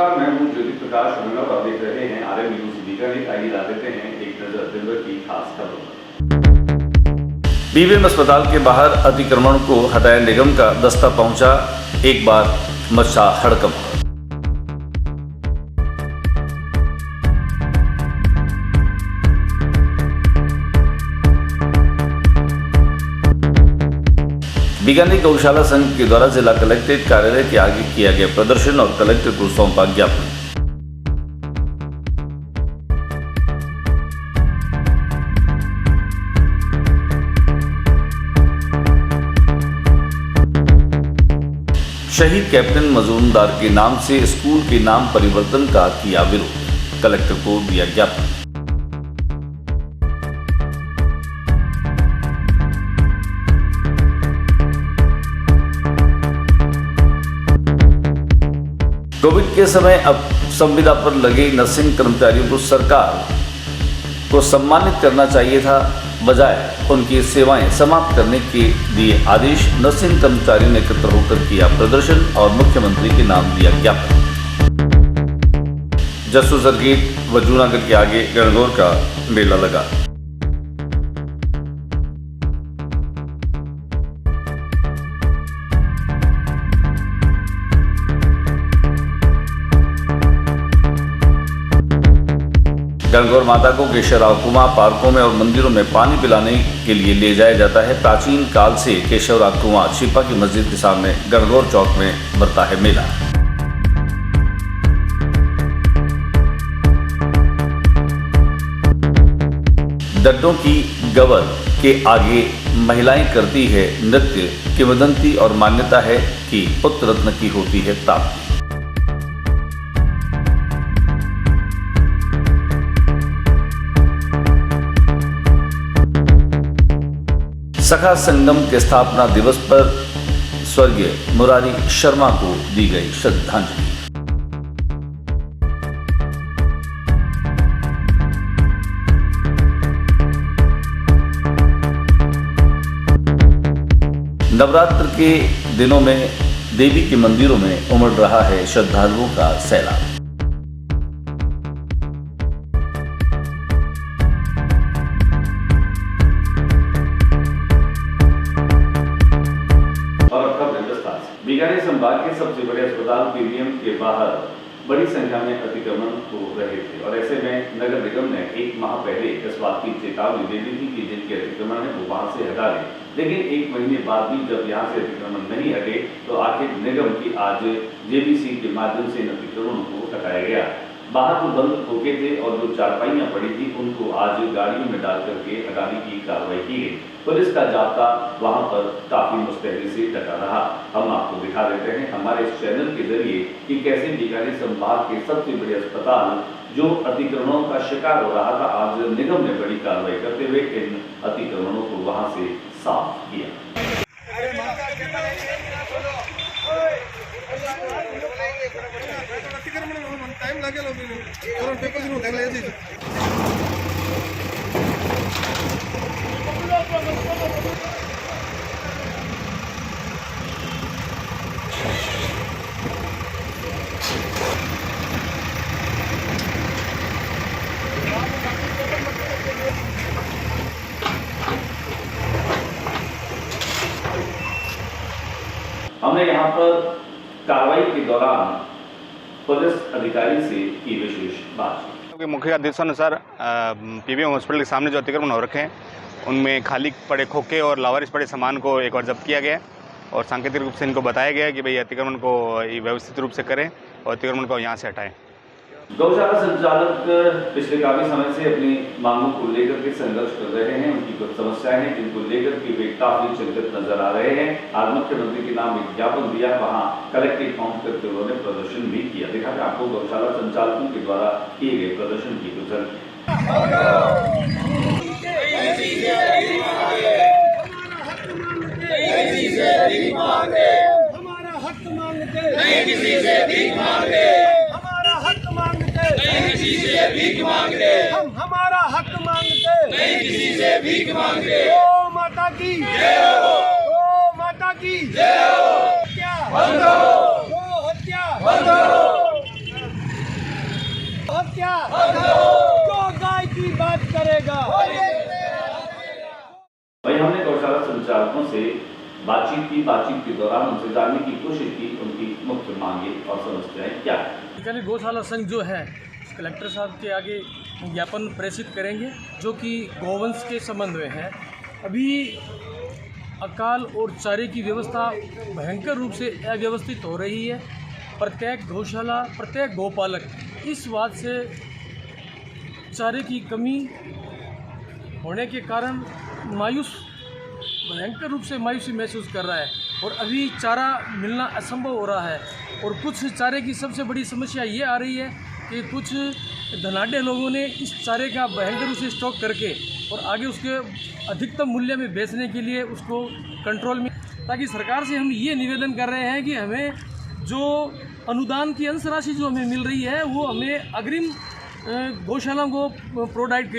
नमस्कार, मैं हूं ज्योति प्रकाश और आप देख रहे हैं RM न्यूज बीकानेर। आइए ला देते हैं एक नजर दिन भर की खास खबरों पर। बीबीएम अस्पताल के बाहर अतिक्रमण को हटाए निगम का दस्ता पहुंचा, एक बार मचा हड़कंप। बीकानेर गौशाला संघ के द्वारा जिला कलेक्ट्रेट कार्यालय के आगे किया गया प्रदर्शन और कलेक्टर को सौंपा ज्ञापन। शहीद कैप्टन मजूमदार के नाम से स्कूल के नाम परिवर्तन का किया विरोध, कलेक्टर को दिया ज्ञापन। कोविड के समय अब संविदा पर लगे नर्सिंग कर्मचारियों को सरकार को सम्मानित करना चाहिए था, बजाय उनकी सेवाएं समाप्त करने के दिए आदेश। नर्सिंग कर्मचारियों ने एकत्र होकर किया प्रदर्शन और मुख्यमंत्री के नाम दिया ज्ञापन। जस्सू सर्किट व जूनागढ़ के आगे गणगौर का मेला लगा। गणगौर माता को केशवराव कुआं, पार्कों में और मंदिरों में पानी पिलाने के लिए ले जाया जाता है। प्राचीन काल से केशवराव कुआं छिपा की मस्जिद के सामने गणगौर चौक में बढ़ता है मेला। डड्डों की गवर के आगे महिलाएं करती है नृत्य, किंवदंती और मान्यता है कि पुत्र रत्न की होती है प्राप्ति। सखा संगम के स्थापना दिवस पर स्वर्गीय मुरारी शर्मा को दी गई श्रद्धांजलि। नवरात्र के दिनों में देवी के मंदिरों में उमड़ रहा है श्रद्धालुओं का सैलाब। बीकानेर संभाग के सबसे बड़े अस्पताल बीबीएम के बाहर बड़ी संख्या में अतिक्रमण हो रहे थे और ऐसे में नगर निगम ने एक माह पहले इस बात की चेतावनी दे दी थी कि जिनके अतिक्रमण है वो वहां से हटा दें। लेकिन एक महीने बाद भी जब यहाँ से अतिक्रमण नहीं हटे तो आखिर निगम की आज जेबीसी के माध्यम से इन अतिक्रमणों को हटाया गया। बाहर तो बंद होके थे और जो चारपाइयां पड़ी थी उनको आज गाड़ियों में डाल करके हटाने की कार्रवाई की गई। पुलिस का जाब्ता वहां पर काफी मुस्तैदी से डटा रहा। हम आपको दिखा देते हैं हमारे इस चैनल के जरिए कि कैसे बीकानेर संभाग के सबसे बड़े अस्पताल जो अतिक्रमणों का शिकार हो रहा था, आज निगम ने बड़ी कार्रवाई करते हुए इन अतिक्रमणों को वहां से साफ किया। हमने यहाँ पर कार्रवाई के दौरान पुलिस अधिकारी से की विशेष बातचीत। मुख्य आदेशानुसार पीबीएम हॉस्पिटल के सामने जो अतिक्रमण हो रखे हैं उनमें खाली पड़े खोखे और लावारिस पड़े सामान को एक बार जब्त किया गया और सांकेतिक रूप से इनको बताया गया कि भाई अतिक्रमण को व्यवस्थित रूप से करें और अतिक्रमण को यहाँ से हटाएं। गौशाला संचालक पिछले काफी समय से अपनी मांगों को लेकर के संघर्ष कर रहे हैं। उनकी कुछ समस्याएं हैं जिनको लेकर के वे काफी चिंतित नजर आ रहे हैं। आज मुख्यमंत्री के नाम एक ज्ञापन दिया, वहां कलेक्ट्रेट पहुंच करके उन्होंने प्रदर्शन भी किया। देखा कि आपको गौशाला संचालकों के द्वारा किए गए प्रदर्शन की कुछ हम हमारा हक मांगते नहीं, किसी से भीख मांगते। गौ माता की जय हो, गौ माता की जय हो। हत्या बंद करो, गौ हत्या बंद करो। हत्या, जो गाय की बात करेगा। वहीं हमने गौशाला संचालकों से बातचीत के दौरान उनसे जानने की कोशिश की उनकी मुख्य मांगें और समस्याएं क्या है। गौशाला संघ जो है कलेक्टर साहब के आगे ज्ञापन प्रेषित करेंगे जो कि गौवंश के संबंध में है। अभी अकाल और चारे की व्यवस्था भयंकर रूप से अव्यवस्थित हो रही है। प्रत्येक गौशाला, प्रत्येक गौपालक इस बात से चारे की कमी होने के कारण भयंकर रूप से मायूसी महसूस कर रहा है और अभी चारा मिलना असंभव हो रहा है। और कुछ चारे की सबसे बड़ी समस्या ये आ रही है कि कुछ धनाढ़ लोगों ने इस चारे का भयंकर रूप से स्टॉक करके और आगे उसके अधिकतम मूल्य में बेचने के लिए उसको कंट्रोल में, ताकि सरकार से हम ये निवेदन कर रहे हैं कि हमें जो अनुदान की अंश राशि जो हमें मिल रही है वो हमें अग्रिम गौशालाओं को प्रोवाइड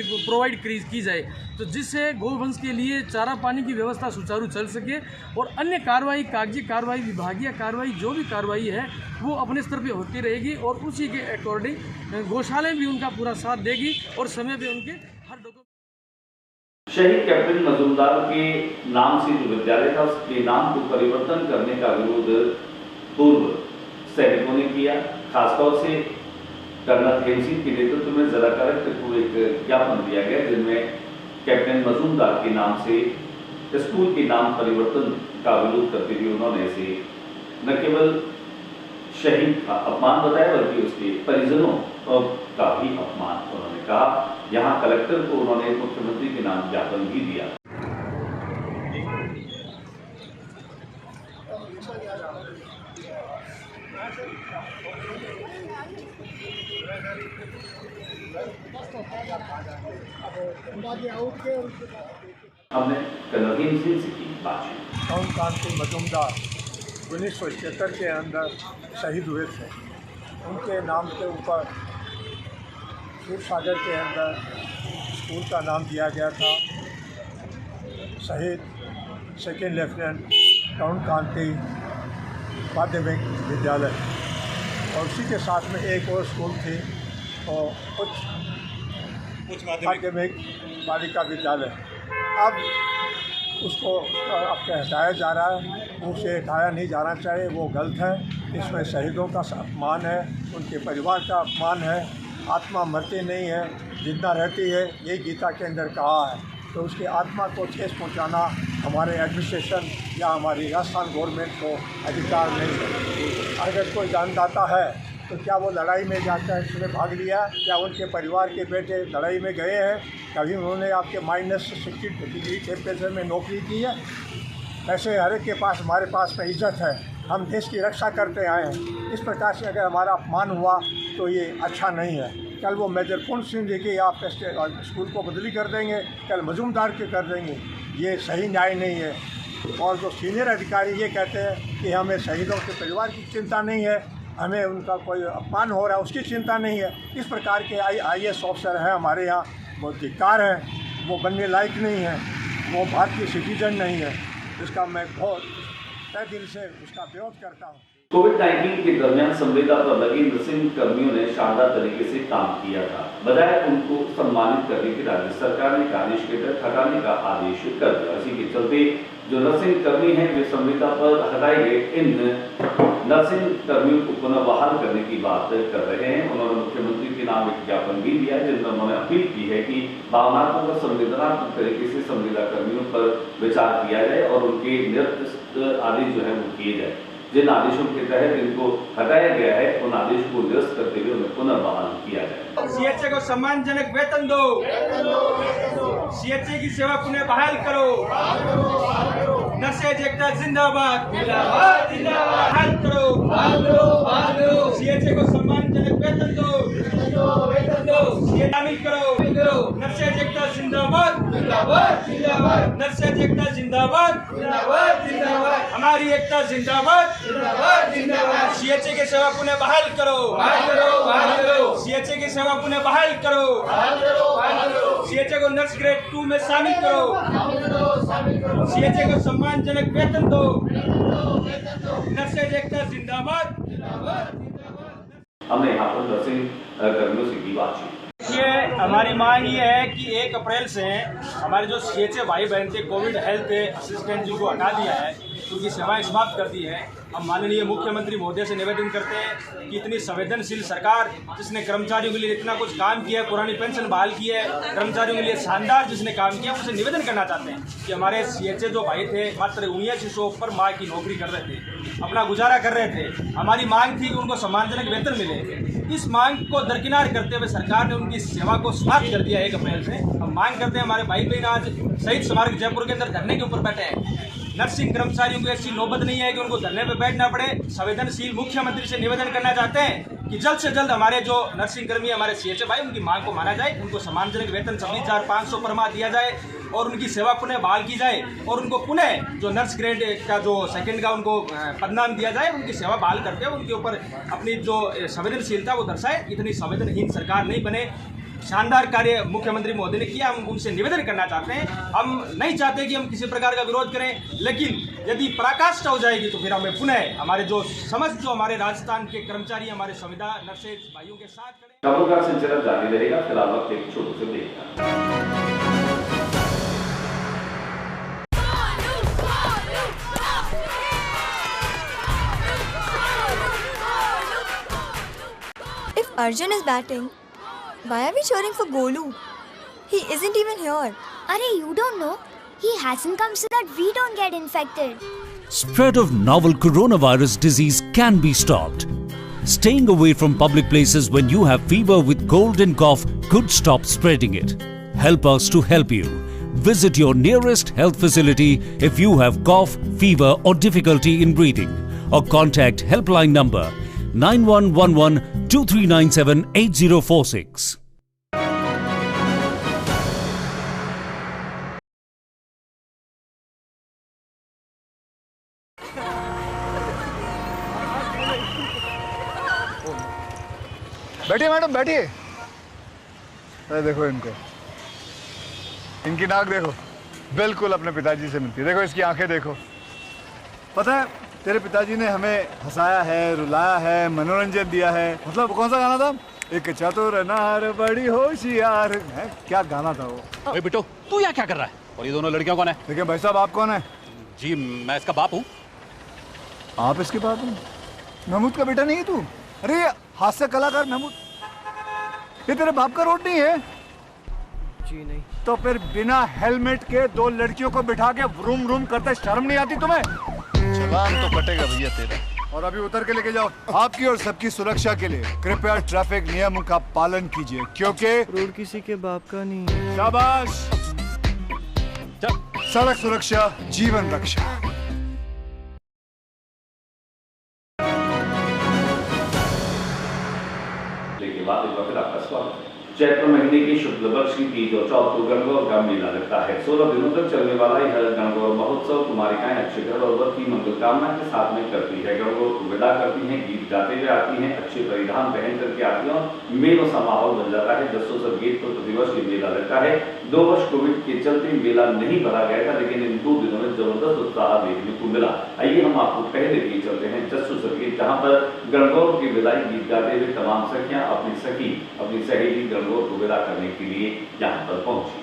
की जाए, तो जिससे गौवंश के लिए चारा पानी की व्यवस्था सुचारू चल सके और अन्य कार्रवाई, कागजी कार्रवाई, विभागीय कार्रवाई, जो भी कार्रवाई है वो अपने स्तर पे होती रहेगी और उसी के अकॉर्डिंग गौशालाएं भी उनका पूरा साथ देगी और समय पे उनके हर डॉक्यूमेंट। शहीद कैप्टन मजूमदार के नाम से जो विद्यालय था उसके नाम को परिवर्तन करने का विरोध पूर्व सैनिकों ने किया। खासतौर से कर्नल हेमसिंह के नेतृत्व में जिला कलेक्टर को एक ज्ञापन दिया गया जिनमें कैप्टन मजूमदार के नाम से स्कूल के नाम परिवर्तन का विरोध करते हुए उन्होंने इसे न केवल शहीद का अपमान बताया बल्कि उसके परिजनों का भी अपमान उन्होंने कहा। यहाँ कलेक्टर को उन्होंने मुख्यमंत्री के नाम ज्ञापन भी दिया। हमने कर्नल हेमसिंह से की बातचीत। टाउन कांति मजूमदार 1976 के अंदर शहीद हुए थे। उनके नाम के ऊपर सूरसागर के अंदर स्कूल का नाम दिया गया था, शहीद सेकेंड लेफ्टिनेंट टाउन कांति माध्यमिक विद्यालय, और उसी के साथ में एक और स्कूल थी और उच्च माध्यमिक बालिका विद्यालय। अब उसको अब हटाया जा रहा है, उसे हटाया नहीं जाना चाहिए, वो गलत है। इसमें शहीदों का अपमान है, उनके परिवार का अपमान है। आत्मा मरती नहीं है, जिंदा रहती है, ये गीता के अंदर कहा है। तो उसकी आत्मा को ठेस पहुंचाना हमारे एडमिनिस्ट्रेशन या हमारी राजस्थान गवर्नमेंट को अधिकार नहीं है। अगर कोई जानदाता है तो क्या वो लड़ाई में जाकर उसने भाग लिया, क्या उनके परिवार के बेटे लड़ाई में गए हैं, कभी उन्होंने आपके -60 डिग्री टेम्परेचर में नौकरी की है? ऐसे हर एक के पास, हमारे पास में इज्जत है, हम देश की रक्षा करते आए हैं। इस प्रकार से अगर हमारा अपमान हुआ तो ये अच्छा नहीं है। कल वो मेजर पूर्ण सिंह जी की आप स्कूल को बदली कर देंगे, कल मजूमदार के कर देंगे, ये सही न्याय नहीं है। और जो सीनियर अधिकारी ये कहते हैं कि हमें शहीदों के परिवार की चिंता नहीं है, हमें उनका कोई अपमान हो रहा है उसकी चिंता नहीं है। इस प्रकार के IAS ऑफिसर हैं हमारे यहाँ, बहुत धिक्कार हैं, वो बनने लायक नहीं है, वो भारतीय सिटीजन नहीं है। इसका मैं बहुत तहे दिल से उसका विरोध करता हूँ। कोविड-19 के दरमियान संविदा पर लगे नर्सिंग कर्मियों ने शानदार तरीके से काम किया था। बजाय उनको सम्मानित करने की राज्य सरकार ने आदेश के तहत हटाने का आदेश कर दिया। इसी के चलते जो नर्सिंग कर्मी हैं वे संविदा पर हटाए गए इन नर्सिंग कर्मियों को पुनः बहाल करने की बात कर रहे हैं। उन्होंने मुख्यमंत्री के नाम एक ज्ञापन भी दिया है जिसमें उन्होंने अपील की है कि भावनात्मक और संवेदनात्मक तरीके से संविदा कर्मियों पर विचार किया जाए और उनके निरस्त आदेश जो है वो किए जाए। जिन आदेशों के तहत इनको हटाया गया है उन आदेश को निरस्त करते हुए उन्हें पुनः बहाल किया जाए। CHA को सम्मानजनक वेतन दो, CHA की सेवा पुनः बहाल करो, नर्सेज एकता जिंदाबाद, बहाल करो, CHA को सम्मानजनक वेतन दो, शामिल करो, नर्सेज एकता जिंदाबाद, नर्सेज एकता जिंदाबाद, हमारी एकता जिंदाबाद, CHA की सेवा पुनः बहाल करो, CHA की सेवा पुनः बहाल करो, CHA को नर्स ग्रेड 2 में शामिल करो, CHA को सम्मानजनक वेतन दो, नर्सेज एकता जिंदाबाद। हमने यहाँ पर नर्सिंग कर्मियों से की बातचीत। ये हमारी मांग ये है कि 1 अप्रैल से हमारे जो CHA भाई बहन थे कोविड हेल्थ असिस्टेंट जिनको हटा दिया है, उनकी सेवाएं समाप्त कर दी है। हम माननीय मुख्यमंत्री महोदय से निवेदन करते हैं कि इतनी संवेदनशील सरकार जिसने कर्मचारियों के लिए इतना कुछ काम किया है, पुरानी पेंशन बहाल की है, कर्मचारियों के लिए शानदार जिसने काम किया, उनसे निवेदन करना चाहते हैं कि हमारे CHA जो भाई थे मात्र 7900 पर माह की नौकरी कर रहे थे, अपना गुजारा कर रहे थे। हमारी मांग थी कि उनको सम्मानजनक वेतन मिले। इस मांग को दरकिनार करते हुए सरकार ने उनकी सेवा को समाप्त कर दिया 1 अप्रैल से। हम मांग करते हैं, हमारे भाई बहन आज शहीद स्मारक जयपुर के अंदर धरने के ऊपर बैठे हैं। नर्सिंग कर्मचारियों को ऐसी नौबत नहीं है कि उनको धरने पर बैठना पड़े। संवेदनशील मुख्यमंत्री से निवेदन करना चाहते हैं कि जल्द से जल्द हमारे जो नर्सिंग कर्मी हमारे CHA भाई उनकी मांग को माना जाए, उनको सम्मानजनक वेतन 26,500 पर माह दिया जाए और उनकी सेवा पुनः बहाल की जाए और उनको पुनः जो नर्स ग्रेड का जो सेकंड का उनको पदनाम दिया जाए, उनकी सेवा बहाल करते हुए उनके ऊपर अपनी जो संवेदनशीलता वो दर्शाए। इतनी संवेदनहीन सरकार नहीं बने। शानदार कार्य मुख्यमंत्री महोदय ने किया, हम उनसे निवेदन करना चाहते हैं। हम नहीं चाहते कि हम किसी प्रकार का विरोध करें, लेकिन यदि पराकाष्ठा हो जाएगी तो फिर हमें पुनः हमारे जो समस्त जो हमारे राजस्थान के कर्मचारी हमारे संविदा नर्सेज भाइयों के साथ खड़े। खबरों का सिलसिला जारी रहेगा। फिलहाल वक्त एक छोटे से ब्रेक का। If Arjun is batting, why are we cheering for Golu? He isn't even here. Arey, you don't know. He hasn't come so that we don't get infected. Spread of novel coronavirus disease can be stopped. Staying away from public places when you have fever with cold and cough could stop spreading it. Help us to help you. Visit your nearest health facility if you have cough, fever or difficulty in breathing, or contact helpline number 9111 2397 8046. बैठिए madam, बैठिए। अरे देखो इनको, इनकी नाक देखो, बिल्कुल अपने पिताजी से मिलती है। देखो इसकी आंखें देखो। पता है तेरे पिताजी ने हमें हंसाया है, रुलाया है, मनोरंजन दिया है। मतलब कौन सा गाना था? एक चतुर नार बड़ी होशियार है, क्या गाना था वो? ओए बिट्टू, तू यहाँ क्या कर रहा है? और ये दोनों लड़कियां कौन है? देखिए भाई साहब, आप कौन है? जी मैं इसका बाप हूँ। आप इसके बाप हैं? महमूद का बेटा नहीं है तू? अरे हास्य कलाकार महमूद, ये तेरे बाप का रोड नहीं है? जी नहीं। तो फिर बिना हेलमेट के 2 लड़कियों को बिठा के व्रूम व्रूम करते शर्म नहीं आती तुम्हें? चलान तो कटेगा भैया तेरा। और अभी उतर के लेके जाओ। आपकी और सबकी सुरक्षा के लिए कृपया ट्रैफिक नियमों का पालन कीजिए, क्योंकि रोड किसी के बाप का नहीं है। शाबाश। सड़क सुरक्षा जीवन रक्षा। के बाद एक बार आपका स्वागत है। चैत्र महीने की शुक्ल पक्ष की तीज और चौथ को गणगौर का मेला लगता है। 16 दिनों तक चलने वाला यह गणगौर महोत्सव कुमारिकाएं अच्छे घर और वर की मंगलकामना के साथ में करती है। गणगौर को विदा करती हैं, गीत गाते हुए आती हैं, अच्छे परिधान पहन करके आती हैं और मेलों सा माहौल बन जाता है। जसोसर गेट पर प्रतिवर्ष ये मेला लगता है। 2 वर्ष कोविड के चलते मेला नहीं भरा गया था, लेकिन इन 2 दिनों में जबरदस्त उत्साह देखने को मिला। आइए हम आपको पहले भी चलते हैं जसोसर गेट, जहाँ पर गणगौर की विदाई गीत गाते हुए तमाम सखियां अपनी सखी अपनी सहेली गणगौर को विदा करने के लिए यहाँ पर पहुंची।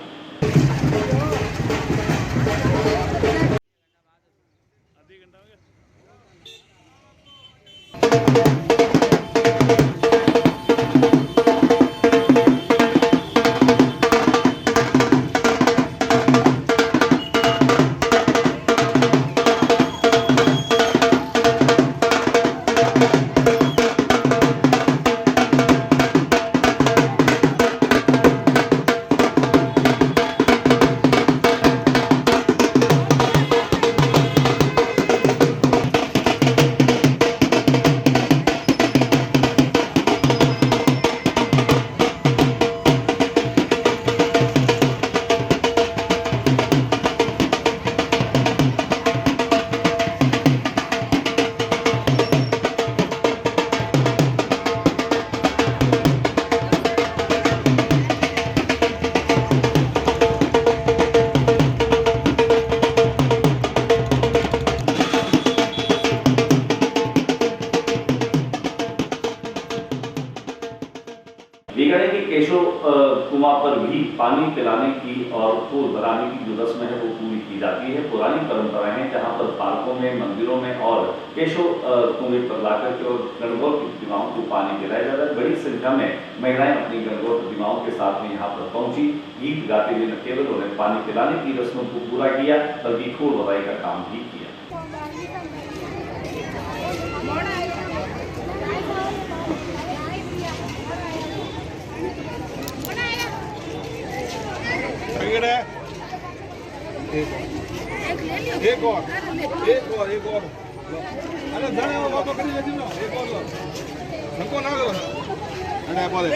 कि केशव कुआं पर भी पानी पिलाने की और फूल भराने की जो रस्म है वो पूरी की जाती है। पुरानी परंपराएं हैं जहां पर पार्कों में, मंदिरों में और केशव कुएं पर लाकर के और गणगौर की प्रतिमाओं को पानी पिलाया जाता है। बड़ी संख्या में महिलाएं अपनी गणगौर प्रतिमाओं के साथ में यहाँ पर पहुंची। गीत गाते हुए न केवल उन्हें पानी पिलाने की रस्म को पूरा किया बल्कि फूल भराई का काम भी किया। एक और अरे जाने वो बाबा करी लेती ना एक और हमको ना करो अरे बोले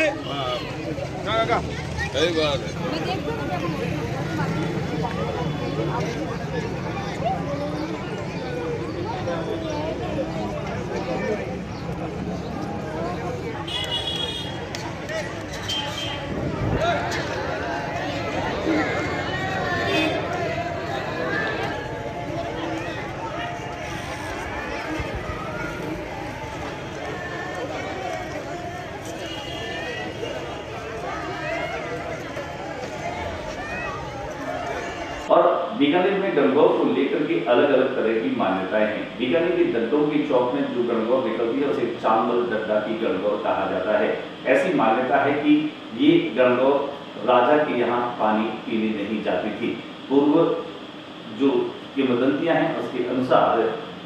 हां का सही बात है। और बीकानेर में गणगौर को लेकर के अलग अलग तरह की मान्यताएं हैं। बीकानेर के दंतों के चौक में जो गणगौर निकलती है उसे चांबल दड्डा की गणगौर कहा जाता है। ऐसी मान्यता है कि ये गणगौर राजा के यहाँ पानी पीने नहीं जाती थी। पूर्व जो किंवदंतियां हैं उसके अनुसार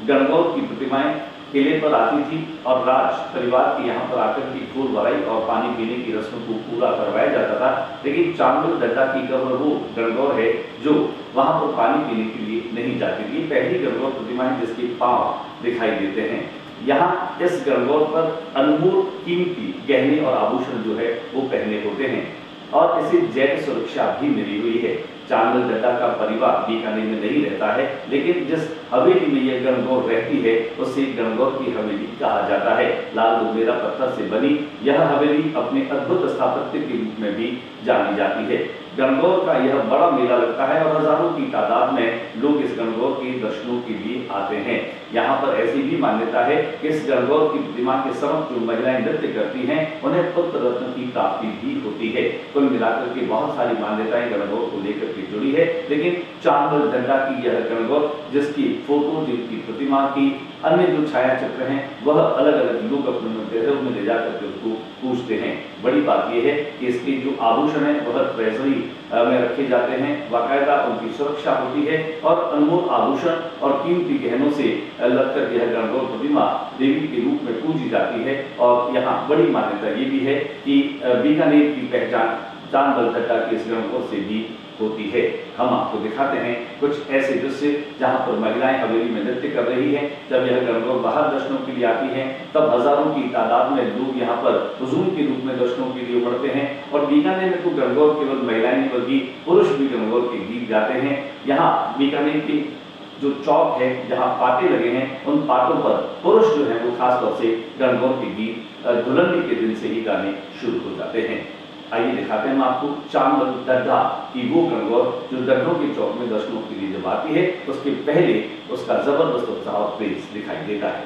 गणगौर की प्रतिमाएं किले पर आती थी और राज परिवार के यहाँ पर आकर की फूल भराई और पानी पीने की रस्म को पूरा करवाया जाता था। लेकिन चांबल दड्डा की कब्र वो गणगौर है जो वहां पर पानी पीने के लिए नहीं जाती थी। पहली गणगौर प्रतिमा है जिसके पांव दिखाई देते हैं। यहाँ इस गणगौर पर अनमोल कीमती गहने और आभूषण जो है वो पहने होते हैं और इसे जैव सुरक्षा भी मिली हुई है। चांबल दड्डा का परिवार बीकानेर में नहीं रहता है, लेकिन जिस हवेली में यह गणगौर रहती है उसे गणगौर की हवेली कहा जाता है। लाल बुगेरा पत्थर से बनी यह हवेली अपने अद्भुत स्थापत्य के रूप में भी जानी जाती है। गणगौर का यह बड़ा मेला लगता है और हजारों की तादाद में लोग इस गणगौर के दर्शनों के लिए आते हैं। यहाँ पर ऐसी भी मान्यता है कि इस गणगौर की प्रतिमा के समक्ष जो महिलाएं नृत्य करती हैं उन्हें पुत्र रत्न की प्राप्ति भी होती है। कुल मिलाकर के बहुत सारी मान्यताएं गणगौर को लेकर के जुड़ी है। लेकिन चांबल दड्डा की यह गणगौर जिसकी फोटो, जिसकी प्रतिमा की अन्य जो छाया चित्र हैं वह अलग अलग लोग अपने देहरों में ले जाकर के उसको पूजते हैं। बड़ी बात यह है कि इसके जो आभूषण है वह ट्रेजरी में रखे जाते हैं, बाकायदा उनकी सुरक्षा होती है और अनमोल आभूषण और कीमती गहनों से लगकर यह गणगौर प्रतिमा देवी के रूप में पूजी जाती है। और यहाँ बड़ी मान्यता ये भी है कि बीकानेर की पहचान चांबल दड्डा के इस गणगौर से भी होती है। हम आपको दिखाते हैं कुछ ऐसे दृश्य जहां पर महिलाएं हवेली में नृत्य कर रही हैं। जब यह गणगौर बाहर दर्शनों के लिए आती हैं तब हजारों की तादाद में लोग यहां पर हुजूम के रूप में दर्शनों के लिए उमड़ते हैं। और बीकानेर में तो गणगौर केवल महिलाएं नहीं बल्कि पुरुष भी गणगौर के गीत गाते हैं। यहाँ बीकानेर की जो चौक है जहाँ पाटे लगे हैं उन पाटों पर पुरुष जो है वो खासतौर से गणगौर के गीत दुल्हन के दिन से ही गाने शुरू हो जाते हैं। आइए दिखाते हैं हम आपको चांबल दड्डा की वो गणगौर जो दड्डों के चौक में दर्शनों के लिए जब आती है उसके पहले उसका जबरदस्त उत्साह और तेज दिखाई देता है।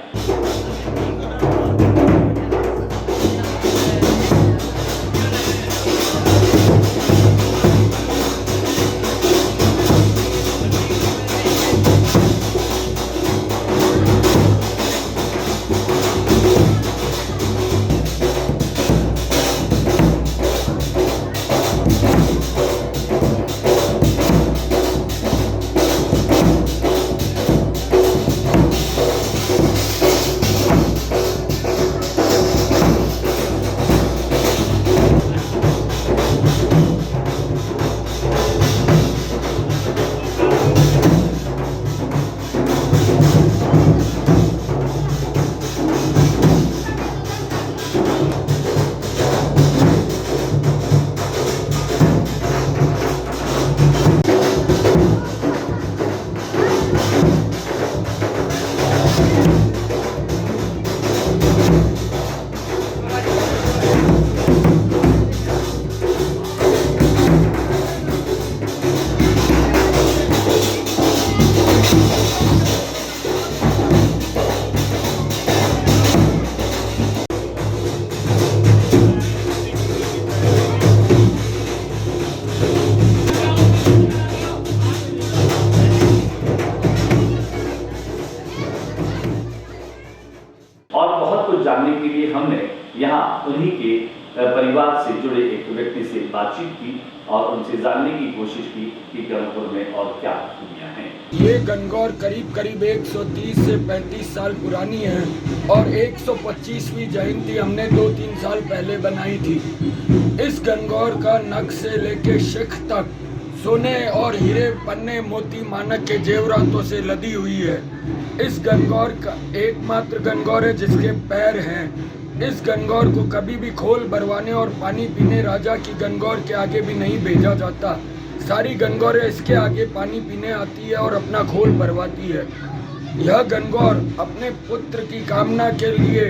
व्यक्ति से बातचीत की और उनसे जानने की कोशिश की कि गणगौर में और क्या खूबियां हैं। ये गणगौर करीब करीब 130 से 35 साल पुरानी है और 125वीं जयंती हमने 2-3 साल पहले बनाई थी। इस गणगौर का नख से लेके शिख तक सोने और हीरे, पन्ने, मोती, मानक के जेवरातों से लदी हुई है। इस गणगौर का एकमात्र गणगौर है जिसके पैर हैं। इस गणगौर को कभी भी खोल भरवाने और पानी पीने राजा की गणगौर के आगे भी नहीं भेजा जाता। सारी गणगौरें इसके आगे पानी पीने आती है और अपना खोल भरवाती है। यह गणगौर अपने पुत्र की कामना के लिए,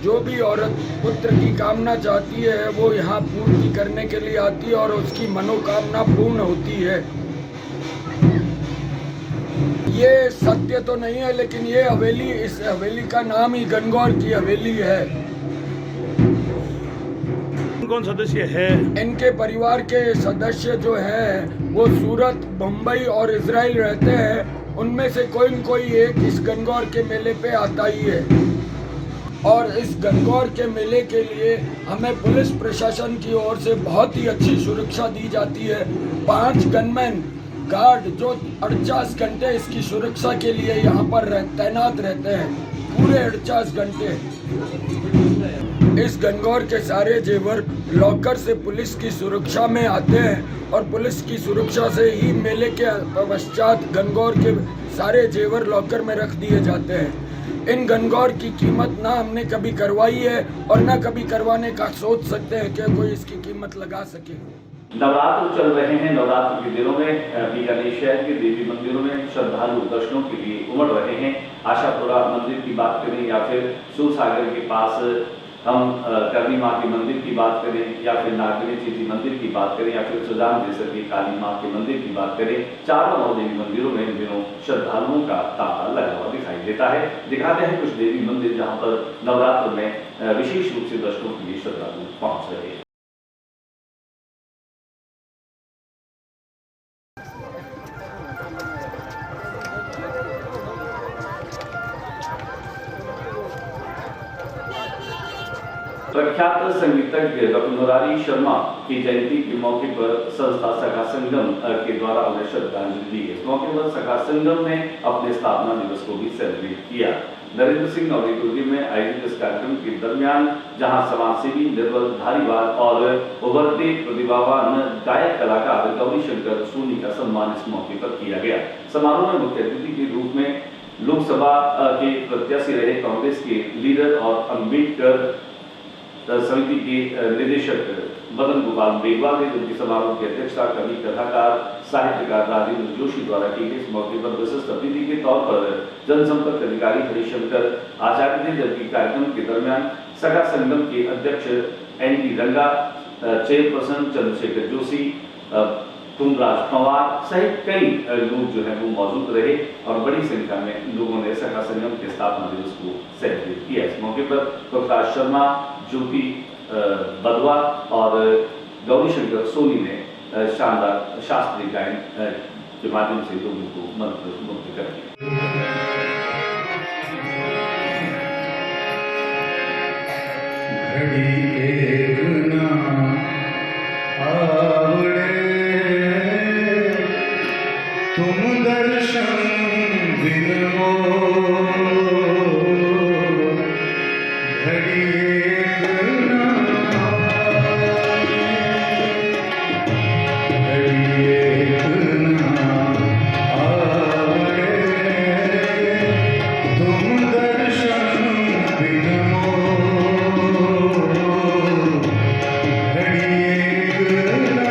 जो भी औरत पुत्र की कामना चाहती है वो यहाँ पूर्ति करने के लिए आती है और उसकी मनोकामना पूर्ण होती है। ये सत्य तो नहीं है, लेकिन ये हवेली, इस हवेली का नाम ही गणगौर की हवेली है। कौन सदस्य है? इनके परिवार के सदस्य जो हैं वो सूरत, मुंबई और इजराइल रहते हैं। उनमें से कोई न कोई एक इस गणगौर के मेले पे आता ही है और इस गणगौर के मेले के लिए हमें पुलिस प्रशासन की ओर से बहुत ही अच्छी सुरक्षा दी जाती है। 5 गनमैन गार्ड जो 48 घंटे इसकी सुरक्षा के लिए यहाँ पर तैनात रहते हैं, पूरे 48 घंटे। इस गणगौर के सारे जेवर लॉकर से पुलिस की सुरक्षा में आते हैं और पुलिस की सुरक्षा से ही मेले के पश्चात गणगौर के सारे जेवर लॉकर में रख दिए जाते हैं। इन गणगौर की कीमत ना हमने कभी करवाई है और ना कभी करवाने का सोच सकते हैं कि कोई इसकी कीमत लगा सके। नवरात्र चल रहे हैं। नवरात्र के दिनों में बीकानेर शहर के देवी मंदिरों में श्रद्धालु दर्शनों के लिए उमड़ रहे हैं। आशापुरा मंदिर की बात करें या फिर सूरसागर के पास हम करनी माँ के मंदिर की बात करें या फिर नागनी चीटी मंदिर की बात करें या फिर सुजान देसर की काली माँ के मंदिर की बात करें, चारों नवदेवी मंदिरों में इन दिनों श्रद्धालुओं का तांता लगा हुआ दिखाई देता है। दिखाते हैं कुछ देवी मंदिर जहाँ पर नवरात्र में विशेष रूप से दर्शनों के लिए श्रद्धालु पहुँच रहे हैं। प्रख्यात संगीतज्ञ डॉक्टर मुरारी शर्मा की जयंती के मौके पर संस्था सखा संगम के द्वारा उन्हें श्रद्धांजलि दी। इस मौके पर सखा संगम ने अपने स्थापना दिवस को भी सेलिब्रेट किया। नरेंद्र सिंह ऑडिटोरियम में आयोजित इस कार्यक्रम के दरमियान जहां समाजसेवी निर्मल धारीवाल और उभरते प्रतिभावान गायक कलाकार गौरी शंकर सोनी का सम्मान इस मौके पर किया गया। समारोह में मुख्य अतिथि के रूप में लोकसभा के प्रत्याशी रहे कांग्रेस के लीडर और अम्बेडकर समिति के निदेशक मदन गोपाल मेघवाल ने उनकी समारोह की अध्यक्षता कवि, कथाकार, साहित्यकार राजेंद्र जोशी द्वारा की गई। इस मौके पर विशिष्ट अतिथि के तौर पर जनसंपर्क अधिकारी हरिशंकर आचार्य ने, जबकि कार्यक्रम के दरमियान सखा संगम के अध्यक्ष एन.टी. रंगा, चेयरपर्सन चंद्रशेखर जोशी, तुमराज पवार सहित कई लोग जो है वो मौजूद रहे और बड़ी संख्या में लोगों ने सखा संगम के स्थापना दिवस को सेलिब्रेट किया। इस मौके पर प्रकाश शर्मा, ज्योति बदवा और गौरी शंकर सोनी ने शानदार शास्त्रीय गायन के माध्यम से लोगों को मंत्रमुग्ध कर दिया। तुम दर्शन बिन हो घड़ी एक ना घड़ी एक ना आवे तुम दर्शन बिन हो घड़ी एक ना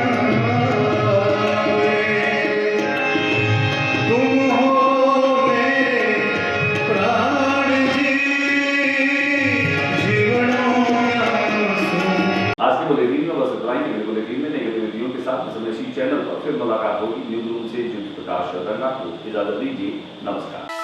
चैनल पर फिर मुलाकात होगी। न्यूज़ रूम से ज्योति प्रकाश रंगा को इजाजत दीजिए। नमस्कार।